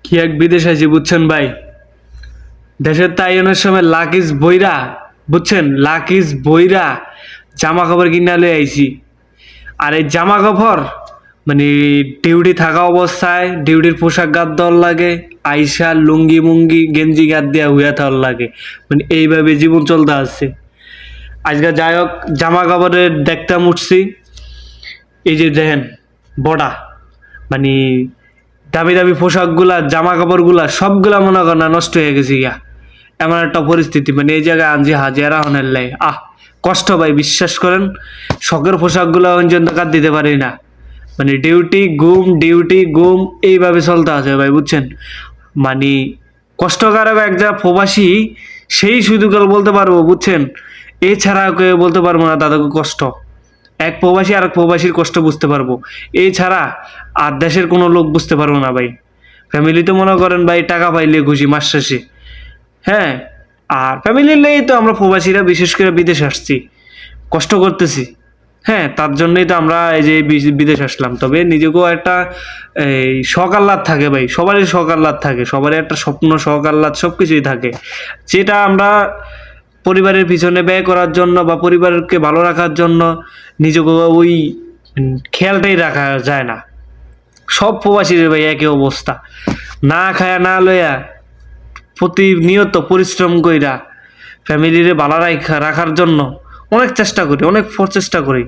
কি এক বিদেশ আছি বুঝছেন ভাই। দেশের তাইনের সময় লাকিস বইরা, বুঝছেন, লাকিস বইরা জামা কাপড় কিনা লয়ে আইছি। আর এই জামা কাপড় মানে ডিউটি থাকা অবস্থায় ডিউটির পোশাক গাদ দেওয়ার লাগে, আইসা লুঙ্গি মুঙ্গি গেঞ্জি গাদ দিয়া হুইয়া থাকার লাগে, মানে এইভাবে জীবন চলতে আসছে। আজকে যাই হোক, জামা কাপড়ের দেখতাম উঠছি, এই যে দেখেন বডা, মানে দামি দামি পোশাকগুলা জামা কাপড়গুলা সবগুলা মনে করেন না নষ্ট হয়ে গেছে গিয়া। এমন একটা পরিস্থিতি, মানে এই জায়গায় আনছি হাজিরা হনের লাই কষ্ট ভাই, বিশ্বাস করেন। শখের পোশাকগুলো পর্যন্ত কাট দিতে পারি না, মানে ডিউটি ঘুম এইভাবে চলতে আছে ভাই, বুঝছেন। মানে কষ্টকারক এক যা প্রবাসী, সেই শুধু কাল বলতে পারবো, বুঝছেন। এছাড়া কেউ বলতে পারবো না দাদাকে কষ্ট। এক প্রবাসী আর এক প্রবাসীর কষ্ট বুঝতে পারবো, এছাড়া আর দেশের কোনো লোক বুঝতে পারবো না ভাই। ফ্যামিলি তো মনে করেন ভাই টাকা পাইলে খুশি মাস শেষে, হ্যাঁ। আর ফ্যামিলির লেগেই তো আমরা প্রবাসীরা বিশেষ করে বিদেশ আসছি, কষ্ট করতেছি, হ্যাঁ। তার জন্যই তো আমরা এই যে বিদেশ আসলাম। তবে নিজেকেও একটা এই শখ আহ্লাদ থাকে ভাই, সবারই শখ আহ্লাদ থাকে, সবারই একটা স্বপ্ন, শখ আহ্লাদ সব কিছুই থাকে, যেটা আমরা পরিবারের পিছনে ব্যয় করার জন্য বা পরিবারকে ভালো রাখার জন্য নিজেকে ওই খেয়ালটাই রাখা যায় না। সব প্রবাসীর ভাই একই অবস্থা, না খায়া না লইয়া প্রতিনিয়ত পরিশ্রম কইরা ফ্যামিলিরে ভালো রাখার জন্য অনেক চেষ্টা করি, অনেক চেষ্টা করি।